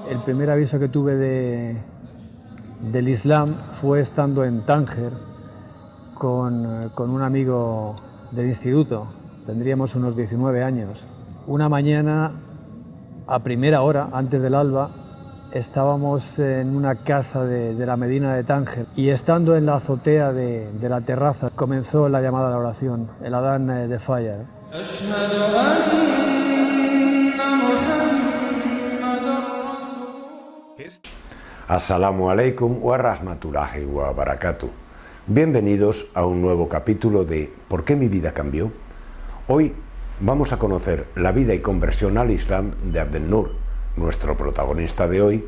El primer aviso que tuve del Islam fue estando en Tánger con un amigo del instituto. Tendríamos unos 19 años. Una mañana, a primera hora, antes del alba, estábamos en una casa de la Medina de Tánger y estando en la azotea de la terraza comenzó la llamada a la oración, el adán de Fajr. Assalamu alaikum wa rahmatullahi wa barakatuh. Bienvenidos a un nuevo capítulo de ¿Por qué mi vida cambió? Hoy vamos a conocer la vida y conversión al Islam de Abdel-Nur, nuestro protagonista de hoy,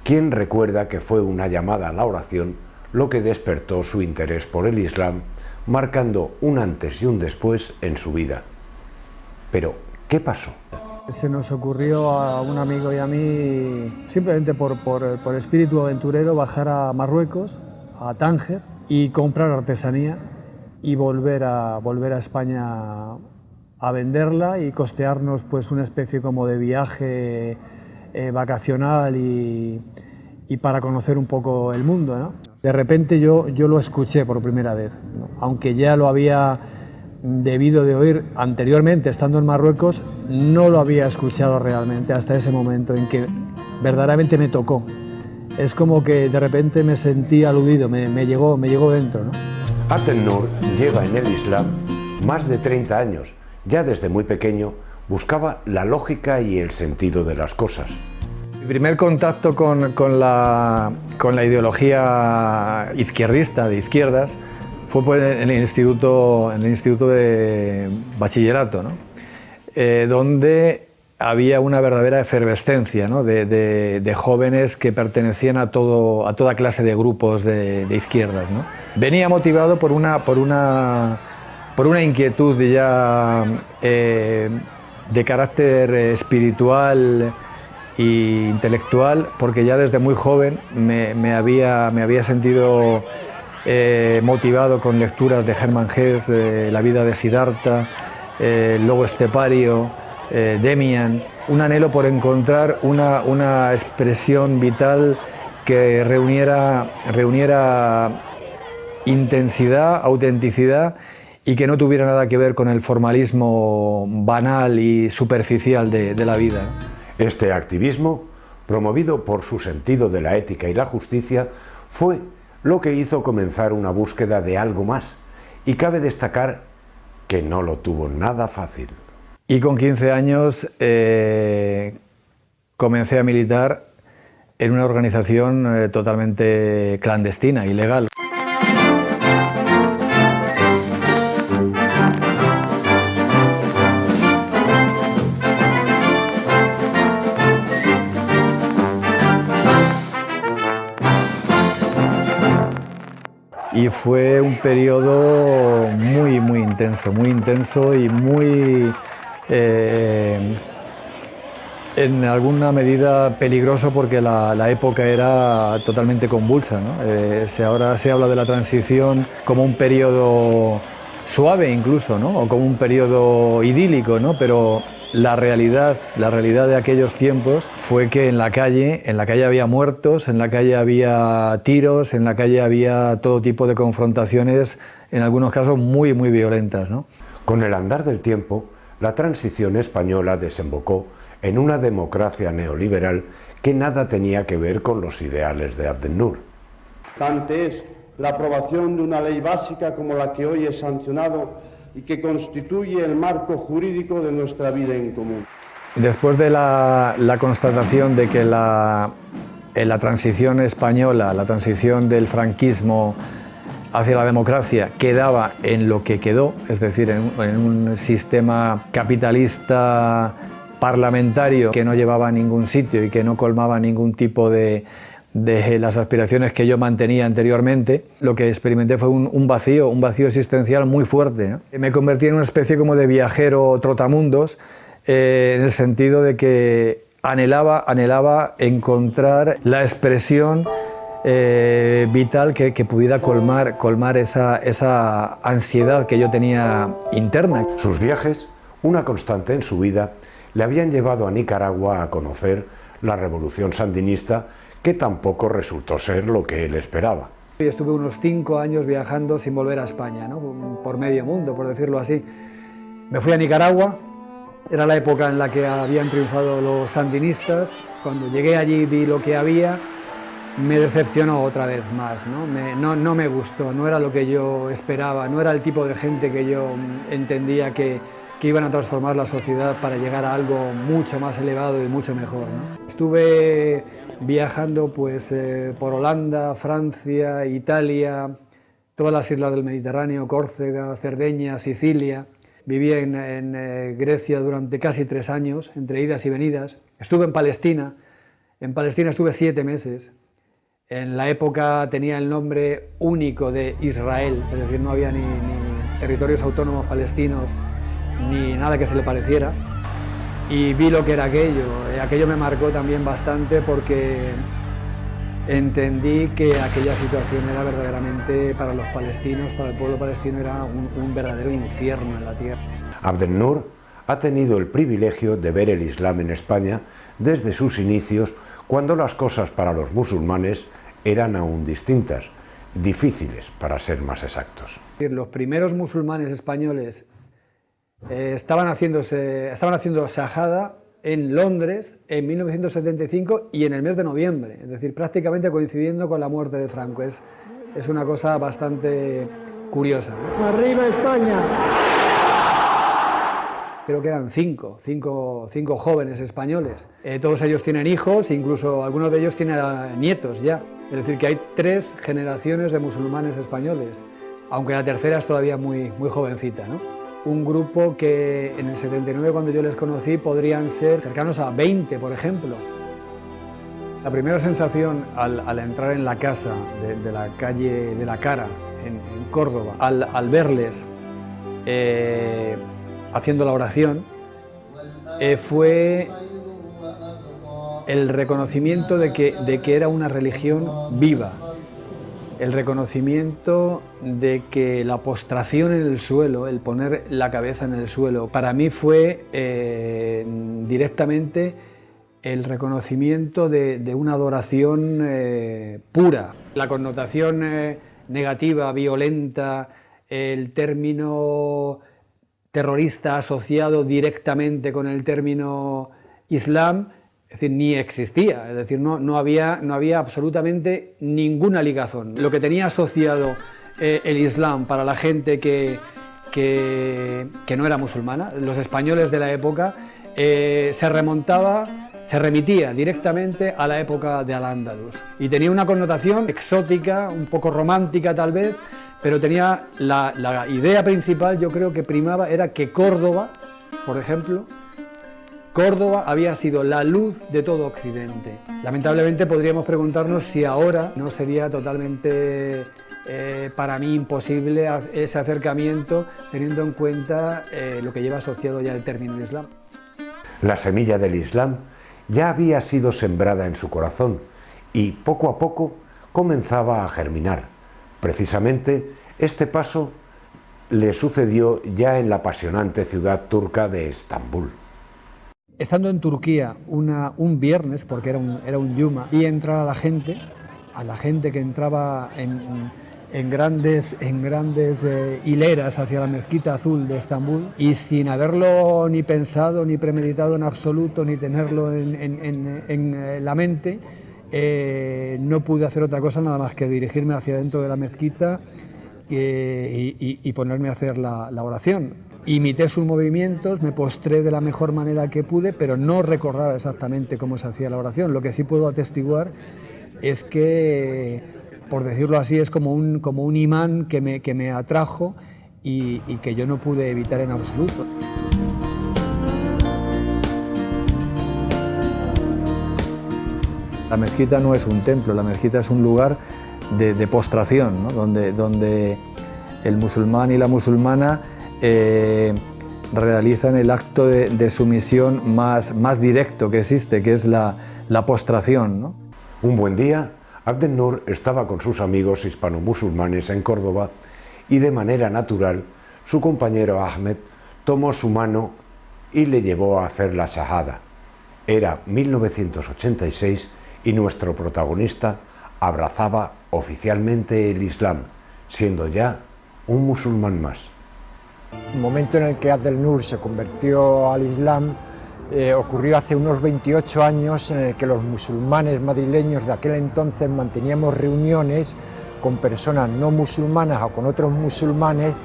quien recuerda que fue una llamada a la oración lo que despertó su interés por el Islam, marcando un antes y un después en su vida. Pero, ¿qué pasó? Se nos ocurrió a un amigo y a mí, simplemente por espíritu aventurero, bajar a Marruecos, a Tánger, y comprar artesanía y volver a España a venderla y costearnos pues una especie como de viaje vacacional y para conocer un poco el mundo, ¿no? De repente yo lo escuché por primera vez, ¿no? Aunque ya lo había debido de oír anteriormente estando en Marruecos, no lo había escuchado realmente hasta ese momento en que verdaderamente me tocó. Es como que de repente me sentí aludido, me llegó dentro, ¿no? Abdel-Nur lleva en el Islam más de 30 años. Ya desde muy pequeño buscaba la lógica y el sentido de las cosas. Mi primer contacto con la ideología izquierdista, de izquierdas, fue pues en el instituto de bachillerato, ¿no? Donde había una verdadera efervescencia, ¿no? de jóvenes que pertenecían a toda clase de grupos de izquierdas, ¿no? Venía motivado por una inquietud ya de carácter espiritual e intelectual, porque ya desde muy joven me había sentido motivado con lecturas de Hermann Hesse, de la vida de Siddhartha, Lobo Estepario, Demian, un anhelo por encontrar una expresión vital que reuniera intensidad, autenticidad y que no tuviera nada que ver con el formalismo banal y superficial de la vida. Este activismo, promovido por su sentido de la ética y la justicia, fue lo que hizo comenzar una búsqueda de algo más, y cabe destacar que no lo tuvo nada fácil. Y con 15 años comencé a militar en una organización totalmente clandestina, ilegal. Y fue un periodo muy intenso y muy, en alguna medida peligroso, porque la época era totalmente convulsa, ¿no? Ahora se habla de la transición como un periodo suave incluso, ¿no? O como un periodo idílico, ¿no? Pero la realidad de aquellos tiempos fue que en la calle había muertos, en la calle había tiros, en la calle había todo tipo de confrontaciones, en algunos casos muy violentas, ¿no? Con el andar del tiempo, la transición española desembocó en una democracia neoliberal que nada tenía que ver con los ideales de Abdel-Nur. Importante es la aprobación de una ley básica como la que hoy es sancionado y que constituye el marco jurídico de nuestra vida en común. Después de la constatación de que en la transición española, la transición del franquismo, hacia la democracia quedaba en lo que quedó, es decir, en un sistema capitalista parlamentario que no llevaba a ningún sitio y que no colmaba ningún tipo de las aspiraciones que yo mantenía anteriormente. Lo que experimenté fue un vacío existencial muy fuerte, ¿no? Me convertí en una especie como de viajero trotamundos, en el sentido de que anhelaba encontrar la expresión vital que pudiera colmar esa ansiedad que yo tenía interna. Sus viajes, una constante en su vida, le habían llevado a Nicaragua a conocer la revolución sandinista, que tampoco resultó ser lo que él esperaba. Estuve unos 5 años viajando sin volver a España, ¿no? Por medio mundo, por decirlo así. Me fui a Nicaragua, era la época en la que habían triunfado los sandinistas. Cuando llegué allí vi lo que había, me decepcionó otra vez más, ¿no? No me gustó, no era lo que yo esperaba, no era el tipo de gente que yo entendía que iban a transformar la sociedad para llegar a algo mucho más elevado y mucho mejor, ¿no? Estuve viajando pues, por Holanda, Francia, Italia, todas las islas del Mediterráneo, Córcega, Cerdeña, Sicilia. Viví en Grecia durante casi 3 años, entre idas y venidas. Estuve en Palestina estuve 7 meses. En la época tenía el nombre único de Israel, es decir, no había ni territorios autónomos palestinos, ni nada que se le pareciera. Y vi lo que era aquello. Aquello me marcó también bastante porque entendí que aquella situación era verdaderamente, para los palestinos, para el pueblo palestino, era un verdadero infierno en la tierra. Abdelnour ha tenido el privilegio de ver el Islam en España desde sus inicios, cuando las cosas para los musulmanes eran aún distintas, difíciles para ser más exactos. Los primeros musulmanes españoles estaban haciendo shahada en Londres en 1975 y en el mes de noviembre, es decir, prácticamente coincidiendo con la muerte de Franco. Es una cosa bastante curiosa, ¿no? ¡Arriba España! Creo que eran cinco jóvenes españoles. Todos ellos tienen hijos, incluso algunos de ellos tienen nietos ya. Es decir, que hay 3 generaciones de musulmanes españoles, aunque la tercera es todavía muy jovencita, ¿no? Un grupo que en el 79, cuando yo les conocí, podrían ser cercanos a 20, por ejemplo. La primera sensación al entrar en la casa de la calle de la Cara, en Córdoba, al verles haciendo la oración, fue el reconocimiento de que era una religión viva, el reconocimiento de que la postración en el suelo, el poner la cabeza en el suelo, para mí fue directamente el reconocimiento de una adoración pura. La connotación negativa, violenta, el término terrorista asociado directamente con el término Islam, es decir, ni existía, es decir, no había absolutamente ninguna ligazón. Lo que tenía asociado el Islam para la gente que no era musulmana, los españoles de la época, se remitía directamente a la época de Al-Ándalus y tenía una connotación exótica, un poco romántica tal vez, pero tenía la idea principal, yo creo que primaba, era que Córdoba, por ejemplo, Córdoba había sido la luz de todo Occidente. Lamentablemente podríamos preguntarnos si ahora no sería totalmente para mí imposible ese acercamiento, teniendo en cuenta lo que lleva asociado ya el término Islam. La semilla del Islam ya había sido sembrada en su corazón y poco a poco comenzaba a germinar. Precisamente este paso le sucedió ya en la apasionante ciudad turca de Estambul. Estando en Turquía un viernes, porque era un yuma, vi entrar a la gente que entraba en grandes hileras hacia la mezquita azul de Estambul, y sin haberlo ni pensado ni premeditado en absoluto, ni tenerlo en la mente, no pude hacer otra cosa nada más que dirigirme hacia dentro de la mezquita y ponerme a hacer la oración. Imité sus movimientos, me postré de la mejor manera que pude, pero no recordaba exactamente cómo se hacía la oración. Lo que sí puedo atestiguar es que por decirlo así, es como un imán que me atrajo y que yo no pude evitar en absoluto. La mezquita no es un templo, la mezquita es un lugar de postración, ¿no? donde el musulmán y la musulmana realizan el acto de sumisión más directo que existe, que es la postración, ¿no? Un buen día, Abdel-Nur estaba con sus amigos hispano-musulmanes en Córdoba y de manera natural su compañero Ahmed tomó su mano y le llevó a hacer la shahada. Era 1986 y nuestro protagonista abrazaba oficialmente el Islam, siendo ya un musulmán más. El momento en el que Abdel-Nur se convirtió al Islam ocurrió hace unos 28 años, en el que los musulmanes madrileños de aquel entonces manteníamos reuniones con personas no musulmanas o con otros musulmanes,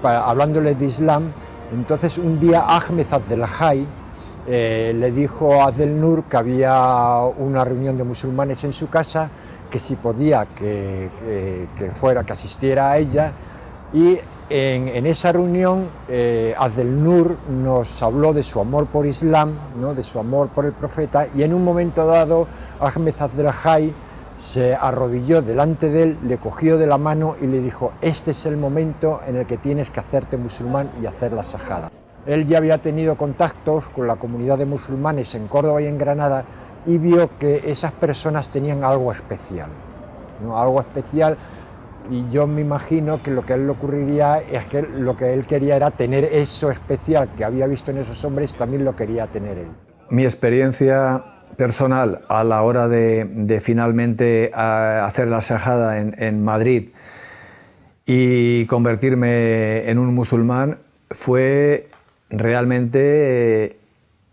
hablándoles de Islam. Entonces un día Ahmed Abdelhaj le dijo a Abdel-Nur que había una reunión de musulmanes en su casa, que si podía que asistiera a ella, y en esa reunión Abdel-Nur nos habló de su amor por Islam, ¿no? De su amor por el profeta, y en un momento dado Ahmed Abdelhaj se arrodilló delante de él, le cogió de la mano y le dijo: este es el momento en el que tienes que hacerte musulmán y hacer la shahada. Él ya había tenido contactos con la comunidad de musulmanes en Córdoba y en Granada y vio que esas personas tenían algo especial, ¿no? Algo especial. Y yo me imagino que lo que a él le ocurriría es que lo que él quería era tener eso especial que había visto en esos hombres, también lo quería tener él. Mi experiencia personal a la hora de finalmente hacer la shahada en Madrid y convertirme en un musulmán fue realmente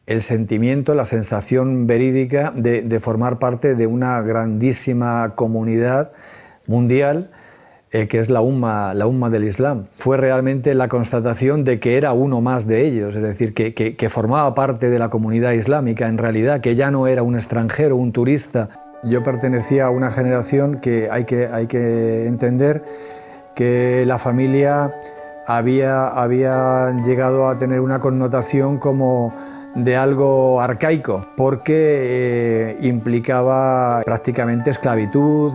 el sentimiento, la sensación verídica de formar parte de una grandísima comunidad mundial que es la umma del Islam. Fue realmente la constatación de que era uno más de ellos, es decir, que formaba parte de la comunidad islámica en realidad, que ya no era un extranjero, un turista. Yo pertenecía a una generación que hay que entender que la familia había llegado a tener una connotación como de algo arcaico, porque implicaba prácticamente esclavitud,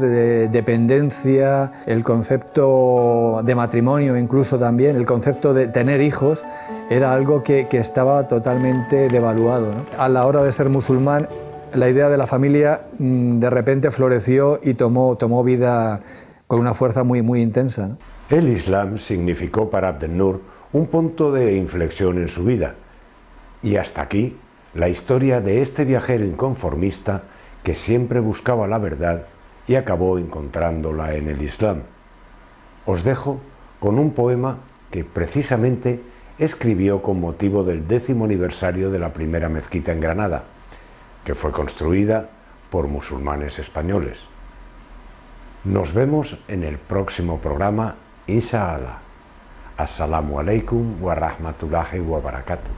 dependencia, el concepto de matrimonio incluso también, el concepto de tener hijos, era algo que estaba totalmente devaluado, ¿no? A la hora de ser musulmán, la idea de la familia de repente floreció y tomó vida con una fuerza muy intensa, ¿no? El Islam significó para Abdel-Nur un punto de inflexión en su vida. Y hasta aquí la historia de este viajero inconformista que siempre buscaba la verdad y acabó encontrándola en el Islam. Os dejo con un poema que precisamente escribió con motivo del 10º aniversario de la primera mezquita en Granada, que fue construida por musulmanes españoles. Nos vemos en el próximo programa, Inshallah. Assalamu alaikum wa rahmatullahi wa barakatuh.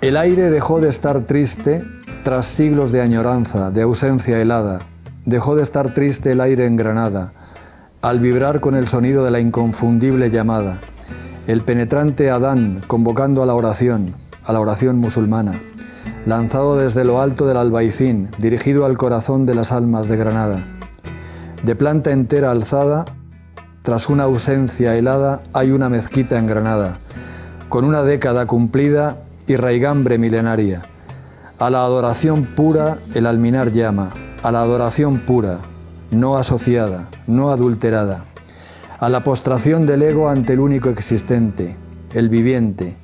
El aire dejó de estar triste tras siglos de añoranza, de ausencia helada. Dejó de estar triste el aire en Granada, al vibrar con el sonido de la inconfundible llamada. El penetrante Adán convocando a la oración musulmana, lanzado desde lo alto del Albaicín, dirigido al corazón de las almas de Granada. De planta entera alzada, tras una ausencia helada, hay una mezquita en Granada, con una década cumplida y raigambre milenaria. A la adoración pura el alminar llama, a la adoración pura, no asociada, no adulterada, a la postración del ego ante el único existente, el viviente.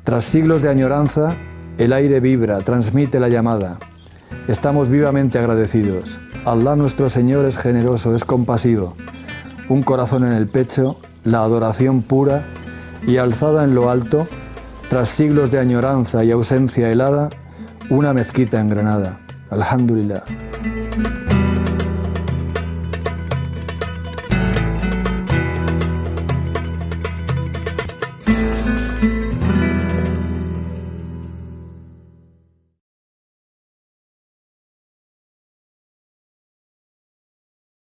Tras siglos de añoranza, el aire vibra, transmite la llamada. Estamos vivamente agradecidos. Allah nuestro Señor es generoso, es compasivo. Un corazón en el pecho, la adoración pura y alzada en lo alto, tras siglos de añoranza y ausencia helada, una mezquita en Granada. Alhamdulillah.